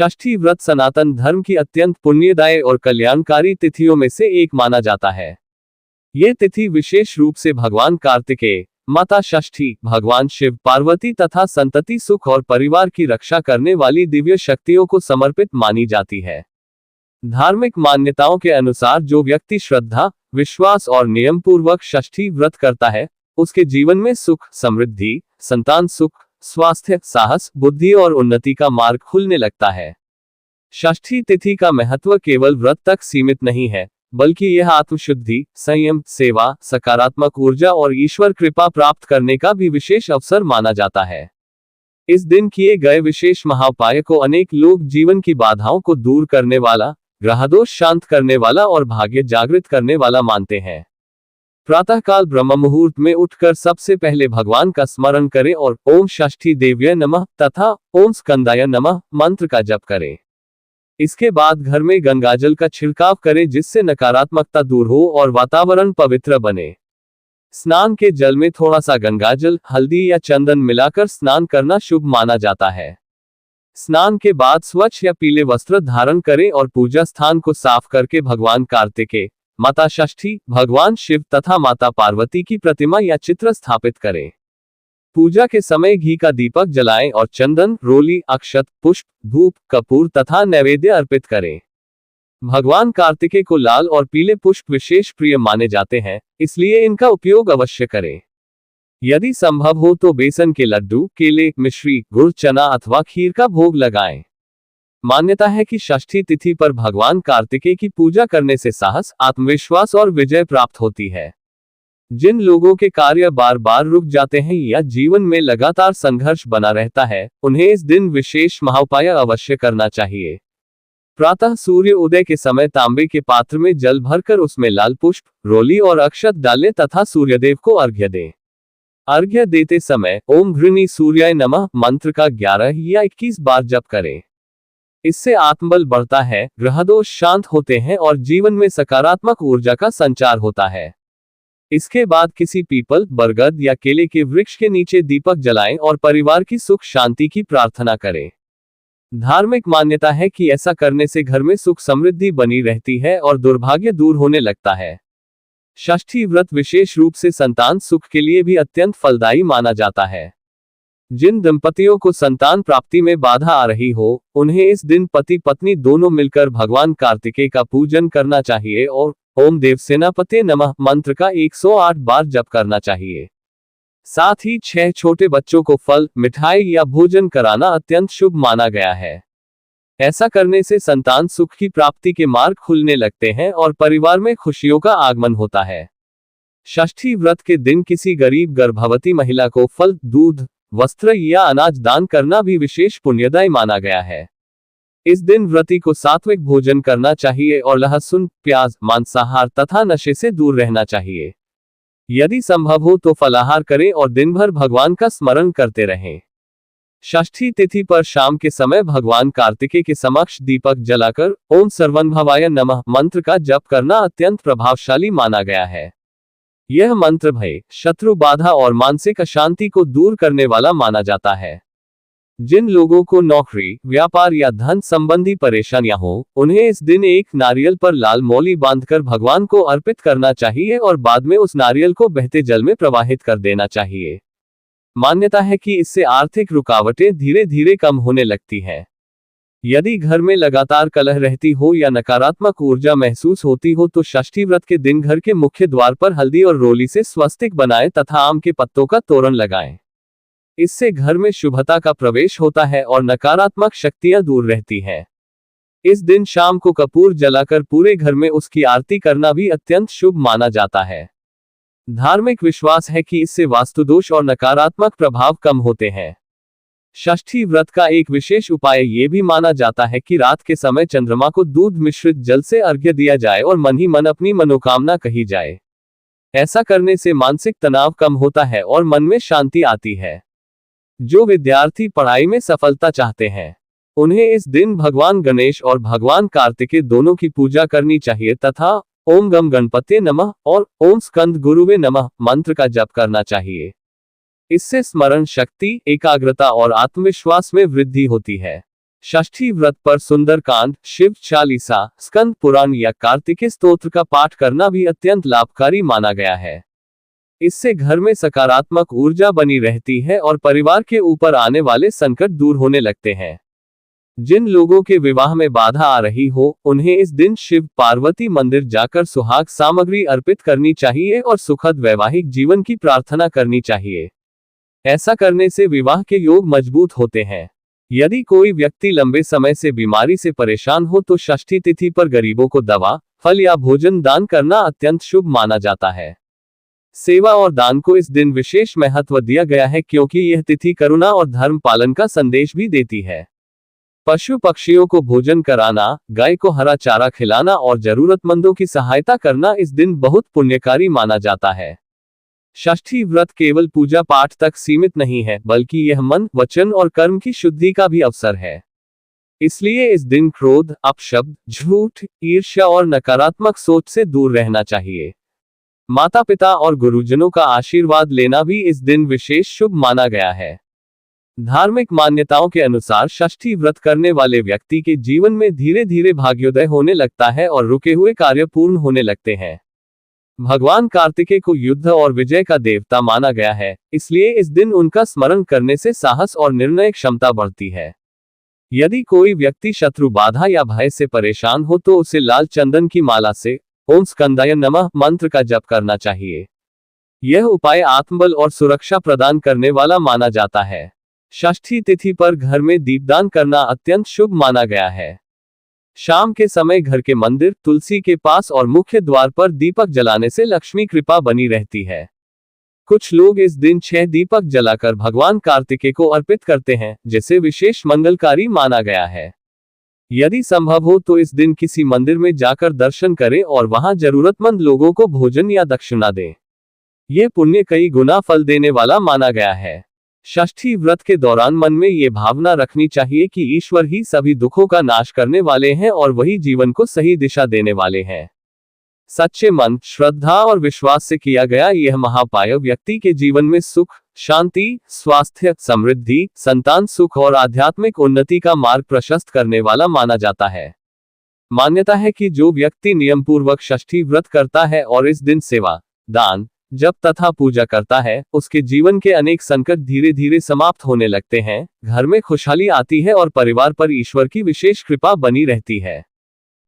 षष्ठी व्रत सनातन धर्म की अत्यंत पुण्यदायी और कल्याणकारी तिथियों में से एक माना जाता है। यह तिथि विशेष रूप से भगवान कार्तिकेय, माता षष्ठी, भगवान शिव, पार्वती तथा संतति सुख और परिवार की रक्षा करने वाली दिव्य शक्तियों को समर्पित मानी जाती है। धार्मिक मान्यताओं के अनुसार जो व्यक्ति श्रद्धा, विश्वास और नियम पूर्वक षष्ठी व्रत करता है, उसके जीवन में सुख, समृद्धि, संतान सुख, स्वास्थ्य, साहस, बुद्धि और उन्नति का मार्ग खुलने लगता है। षष्ठी तिथि का महत्व केवल व्रत तक सीमित नहीं है, बल्कि यह आत्मशुद्धि, संयम, सेवा, सकारात्मक ऊर्जा और ईश्वर कृपा प्राप्त करने का भी विशेष अवसर माना जाता है। इस दिन किए गए विशेष महाउपाय को अनेक लोग जीवन की बाधाओं को दूर करने वाला, ग्रहदोष शांत करने वाला और भाग्य जागृत करने वाला मानते हैं। प्रातःकाल ब्रह्म मुहूर्त में उठकर सबसे पहले भगवान का स्मरण करें और ओम षष्ठी देव्य नमः तथा ओम स्कंदाय नमः मंत्र का जप करें। इसके बाद घर में गंगाजल का छिड़काव करें, जिससे नकारात्मकता दूर हो और वातावरण पवित्र बने। स्नान के जल में थोड़ा सा गंगाजल, हल्दी या चंदन मिलाकर स्नान करना शुभ माना जाता है। स्नान के बाद स्वच्छ या पीले वस्त्र धारण करें और पूजा स्थान को साफ करके भगवान कार्तिकेय, माता षष्ठी, भगवान शिव तथा माता पार्वती की प्रतिमा या चित्र स्थापित करें। पूजा के समय घी का दीपक जलाएं और चंदन, रोली, अक्षत, पुष्प, धूप, कपूर तथा नैवेद्य अर्पित करें। भगवान कार्तिकेय को लाल और पीले पुष्प विशेष प्रिय माने जाते हैं, इसलिए इनका उपयोग अवश्य करें। यदि संभव हो तो बेसन के लड्डू, केले, मिश्री, गुड़, चना अथवा खीर का भोग लगाएं। मान्यता है कि षष्ठी तिथि पर भगवान कार्तिकेय की पूजा करने से साहस, आत्मविश्वास और विजय प्राप्त होती है। जिन लोगों के कार्य बार बार रुक जाते हैं या जीवन में लगातार संघर्ष बना रहता है, उन्हें इस दिन विशेष महाउपाय अवश्य करना चाहिए। प्रातः सूर्य उदय के समय तांबे के पात्र में जल भरकर उसमें लाल पुष्प, रोली और अक्षत डालें तथा सूर्यदेव को अर्घ्य दें। अर्घ्य देते समय ओम घृणी सूर्याय नमः मंत्र का 11 या 21 बार जप करें। इससे आत्मबल बढ़ता है, ग्रहदोष शांत होते हैं और जीवन में सकारात्मक ऊर्जा का संचार होता है। इसके बाद किसी पीपल, बरगद या केले के वृक्ष के नीचे दीपक जलाएं और परिवार की सुख शांति की प्रार्थना करें। धार्मिक मान्यता है कि ऐसा करने से घर में सुख समृद्धि बनी रहती है और दुर्भाग्य दूर होने लगता है। षष्ठी व्रत विशेष रूप से संतान सुख के लिए भी अत्यंत फलदायी माना जाता है। जिन दंपतियों को संतान प्राप्ति में बाधा आ रही हो, उन्हें इस दिन पति पत्नी दोनों मिलकर भगवान कार्तिकेय का पूजन करना चाहिए और ओम देवसेनापते नमः मंत्र का 108 बार जप करना चाहिए। साथ ही 6 छोटे बच्चों को फल, मिठाई या भोजन कराना अत्यंत शुभ माना गया है। ऐसा करने से संतान सुख की प्राप्ति के मार्ग खुलने लगते हैं और परिवार में खुशियों का आगमन होता है। षष्ठी व्रत के दिन किसी गरीब गर्भवती महिला को फल, दूध, वस्त्र या अनाज दान करना भी विशेष पुण्यदायी माना गया है। इस दिन व्रती को सात्विक भोजन करना चाहिए और लहसुन, प्याज, मांसाहार तथा नशे से दूर रहना चाहिए। यदि संभव हो तो फलाहार करें और दिन भर भगवान का स्मरण करते रहें। षष्ठी तिथि पर शाम के समय भगवान कार्तिकेय के समक्ष दीपक जलाकर ओम सर्वंभवाय नमः मंत्र का जप करना अत्यंत प्रभावशाली माना गया है। यह मंत्र भय, शत्रु बाधा और मानसिक अशांति को दूर करने वाला माना जाता है। जिन लोगों को नौकरी, व्यापार या धन संबंधी परेशानियां हो, उन्हें इस दिन एक नारियल पर लाल मौली बांधकर भगवान को अर्पित करना चाहिए और बाद में उस नारियल को बहते जल में प्रवाहित कर देना चाहिए। मान्यता है कि इससे आर्थिक रुकावटें धीरे धीरे कम होने लगती हैं। यदि घर में लगातार कलह रहती हो या नकारात्मक ऊर्जा महसूस होती हो तो षष्ठी व्रत के दिन घर के मुख्य द्वार पर हल्दी और रोली से स्वस्तिक बनाएं तथा आम के पत्तों का तोरण लगाएं। इससे घर में शुभता का प्रवेश होता है और नकारात्मक शक्तियां दूर रहती हैं। इस दिन शाम को कपूर जलाकर पूरे घर में उसकी आरती करना भी अत्यंत शुभ माना जाता है। धार्मिक विश्वास है कि इससे वास्तुदोष और नकारात्मक प्रभाव कम होते हैं। षष्ठी व्रत का एक विशेष उपाय ये भी माना जाता है कि रात के समय चंद्रमा को दूध मिश्रित जल से अर्घ्य दिया जाए और मन ही मन अपनी मनोकामना कही जाए। ऐसा करने से मानसिक तनाव कम होता है और मन में शांति आती है। जो विद्यार्थी पढ़ाई में सफलता चाहते हैं, उन्हें इस दिन भगवान गणेश और भगवान कार्तिकेय दोनों की पूजा करनी चाहिए तथा ओम गम गणपते नमः और ओम स्कंद गुरुवे नमः मंत्र का जप करना चाहिए। इससे स्मरण शक्ति, एकाग्रता और आत्मविश्वास में वृद्धि होती है। षष्ठी व्रत पर सुंदरकांड, शिव चालीसा, स्कंद पुराण या कार्तिकेय स्तोत्र का पाठ करना भी अत्यंत लाभकारी माना गया है। इससे घर में सकारात्मक ऊर्जा बनी रहती है और परिवार के ऊपर आने वाले संकट दूर होने लगते हैं। जिन लोगों के विवाह में बाधा आ रही हो, उन्हें इस दिन शिव पार्वती मंदिर जाकर सुहाग सामग्री अर्पित करनी चाहिए और सुखद वैवाहिक जीवन की प्रार्थना करनी चाहिए। ऐसा करने से विवाह के योग मजबूत होते हैं। यदि कोई व्यक्ति लंबे समय से बीमारी से परेशान हो तो षष्ठी तिथि पर गरीबों को दवा, फल या भोजन दान करना अत्यंत शुभ माना जाता है। सेवा और दान को इस दिन विशेष महत्व दिया गया है क्योंकि यह तिथि करुणा और धर्म पालन का संदेश भी देती है। पशु पक्षियों को भोजन कराना, गाय को हरा चारा खिलाना और जरूरतमंदों की सहायता करना इस दिन बहुत पुण्यकारी माना जाता है। षष्ठी व्रत केवल पूजा पाठ तक सीमित नहीं है, बल्कि यह मन, वचन और कर्म की शुद्धि का भी अवसर है। इसलिए इस दिन क्रोध, अपशब्द, झूठ, ईर्ष्या और नकारात्मक सोच से दूर रहना चाहिए। माता पिता और गुरुजनों का आशीर्वाद लेना भी इस दिन विशेष शुभ माना गया है। धार्मिक मान्यताओं के अनुसार षष्ठी व्रत करने वाले व्यक्ति के जीवन में धीरे धीरे भाग्योदय होने लगता है और रुके हुए कार्य पूर्ण होने लगते हैं। भगवान कार्तिकेय को युद्ध और विजय का देवता माना गया है, इसलिए इस दिन उनका स्मरण करने से साहस और निर्णय क्षमता बढ़ती है। यदि कोई व्यक्ति शत्रु बाधा या भय से परेशान हो तो उसे लाल चंदन की माला से ओम स्कंदाय नमः मंत्र का जप करना चाहिए। यह उपाय आत्मबल और सुरक्षा प्रदान करने वाला माना जाता है। षष्ठी तिथि पर घर में दीपदान करना अत्यंत शुभ माना गया है। शाम के समय घर के मंदिर, तुलसी के पास और मुख्य द्वार पर दीपक जलाने से लक्ष्मी कृपा बनी रहती है। कुछ लोग इस दिन 6 दीपक जलाकर भगवान कार्तिकेय को अर्पित करते हैं, जिसे विशेष मंगलकारी माना गया है। यदि संभव हो तो इस दिन किसी मंदिर में जाकर दर्शन करें और वहां जरूरतमंद लोगों को भोजन या दक्षिणा दें। यह पुण्य कई गुना फल देने वाला माना गया है। षष्ठी व्रत के दौरान मन में ये भावना रखनी चाहिए कि ईश्वर ही सभी दुखों का नाश करने वाले हैं और वही जीवन को सही दिशा देने वाले हैं। सच्चे मन, श्रद्धा और विश्वास से किया गया यह महापाय व्यक्ति के जीवन में सुख, शांति, स्वास्थ्य, समृद्धि, संतान सुख और आध्यात्मिक उन्नति का मार्ग प्रशस्त करने वाला माना जाता है। मान्यता है कि जो व्यक्ति नियमपूर्वक षष्ठी व्रत करता है और इस दिन सेवा, दान, जप तथा पूजा करता है, उसके जीवन के अनेक संकट धीरे धीरे समाप्त होने लगते हैं, घर में खुशहाली आती है और परिवार पर ईश्वर की विशेष कृपा बनी रहती है।